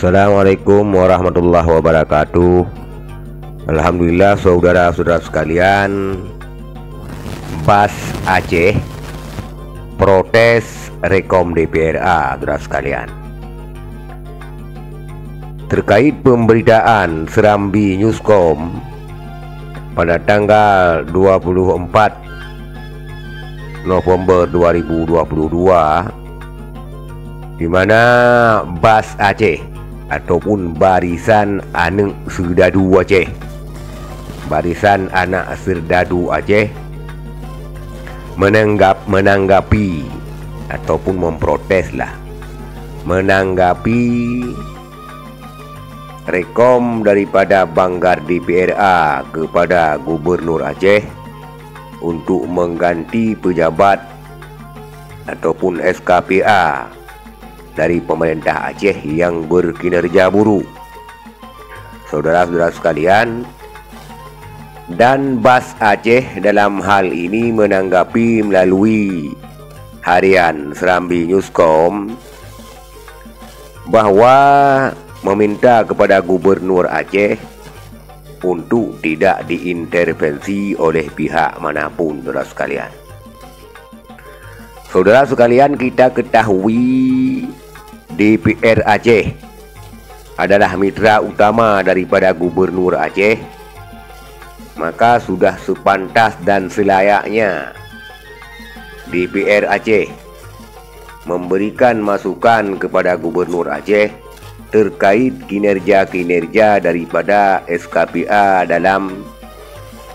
Assalamualaikum warahmatullahi wabarakatuh. Alhamdulillah saudara-saudara sekalian, BAS Aceh protes Rekom DPRA, saudara sekalian, terkait pemberitaan Serambi Newscom pada tanggal 24 November 2022, di mana BAS Aceh ataupun Barisan Anak Serdadu Aceh, Barisan Anak Serdadu Aceh menanggapi ataupun memproteslah, menanggapi rekom daripada Banggar DPRA kepada Gubernur Aceh untuk mengganti pejabat ataupun SKPA dari pemerintah Aceh yang berkinerja buruk, saudara-saudara sekalian. Dan BAS Aceh dalam hal ini menanggapi melalui harian Serambi Newscom bahwa meminta kepada Gubernur Aceh untuk tidak diintervensi oleh pihak manapun, saudara sekalian. Saudara sekalian, kita ketahui DPR Aceh adalah mitra utama daripada Gubernur Aceh, maka sudah sepantas dan selayaknya DPR Aceh memberikan masukan kepada Gubernur Aceh terkait kinerja-kinerja daripada SKPA dalam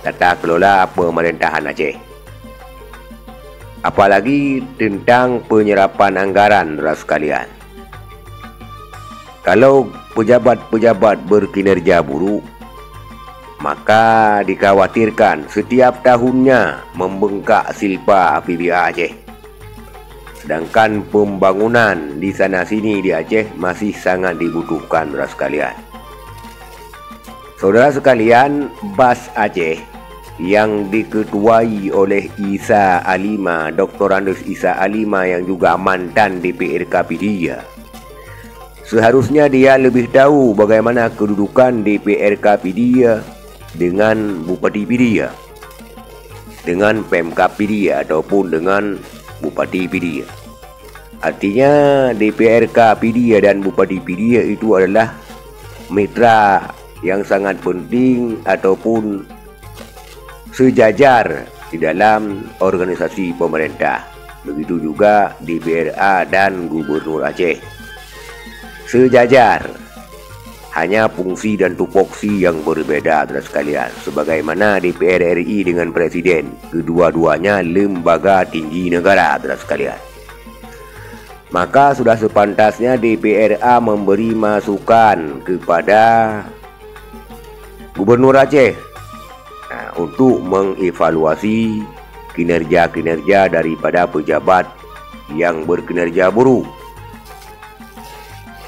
tata kelola pemerintahan Aceh, apalagi tentang penyerapan anggaran, saudara sekalian. Kalau pejabat-pejabat berkinerja buruk, maka dikhawatirkan setiap tahunnya membengkak silpa PBA Aceh. Sedangkan pembangunan di sana-sini di Aceh masih sangat dibutuhkan, saudara sekalian. Saudara sekalian, BAS Aceh yang diketuai oleh Isa Alima, Dr. Andes Isa Alima, yang juga mantan DPRK Pidia, seharusnya dia lebih tahu bagaimana kedudukan DPRK Pidia dengan Bupati Pidia, dengan Pemkab Pidia ataupun dengan Bupati Pidia. Artinya DPRK Pidia dan Bupati Pidia itu adalah mitra yang sangat penting ataupun sejajar di dalam organisasi pemerintah. Begitu juga DPRA dan Gubernur Aceh sejajar, hanya fungsi dan tupoksi yang berbeda, saudara sekalian. Sebagaimana DPR RI dengan Presiden, kedua-duanya lembaga tinggi negara, saudara sekalian. Maka sudah sepantasnya DPRA memberi masukan kepada Gubernur Aceh untuk mengevaluasi kinerja-kinerja daripada pejabat yang berkinerja buruk.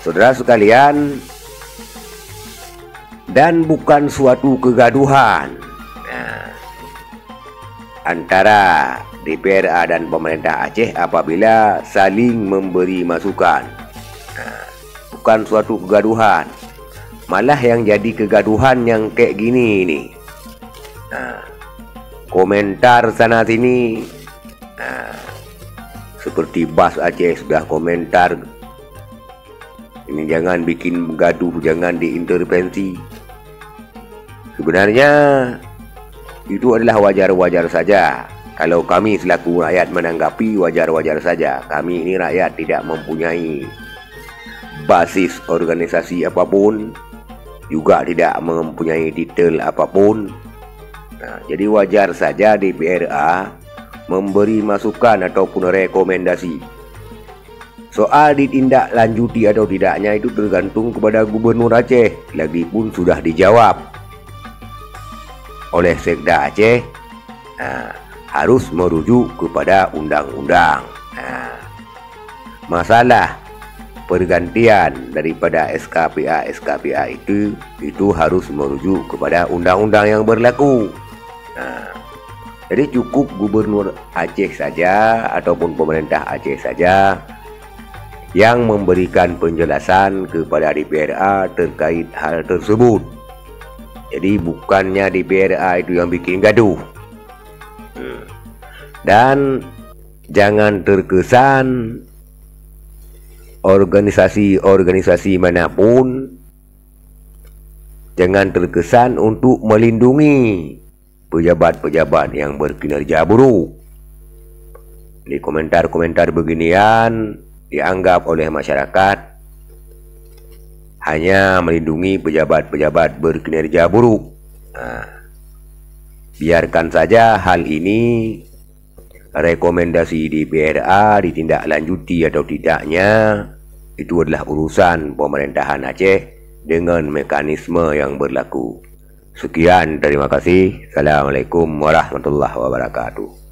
Saudara sekalian, dan bukan suatu kegaduhan antara DPRA dan pemerintah Aceh apabila saling memberi masukan. Bukan suatu kegaduhan, malah yang jadi kegaduhan yang kayak gini nih. Komentar sana sini, seperti BAS Aceh sudah komentar, ini jangan bikin gaduh, jangan diintervensi. Sebenarnya itu adalah wajar-wajar saja. Kalau kami selaku rakyat menanggapi, wajar-wajar saja. Kami ini rakyat tidak mempunyai basis organisasi apapun, juga tidak mempunyai titel apapun. Jadi wajar saja DPRA memberi masukan ataupun rekomendasi. Soal ditindaklanjuti atau tidaknya itu tergantung kepada Gubernur Aceh. Lagipun sudah dijawab oleh Sekda Aceh, harus merujuk kepada undang-undang. Masalah pergantian daripada SKPA itu harus merujuk kepada undang-undang yang berlaku. Jadi cukup Gubernur Aceh saja ataupun pemerintah Aceh saja yang memberikan penjelasan kepada DPRA terkait hal tersebut. Jadi bukannya DPRA itu yang bikin gaduh. Dan jangan terkesan organisasi-organisasi manapun jangan terkesan untuk melindungi pejabat-pejabat yang berkinerja buruk. Di komentar-komentar beginian dianggap oleh masyarakat hanya melindungi pejabat-pejabat berkinerja buruk. Biarkan saja hal ini, rekomendasi DPRA ditindaklanjuti atau tidaknya itu adalah urusan pemerintahan Aceh dengan mekanisme yang berlaku. Sekian, terima kasih. Assalamualaikum warahmatullahi wabarakatuh.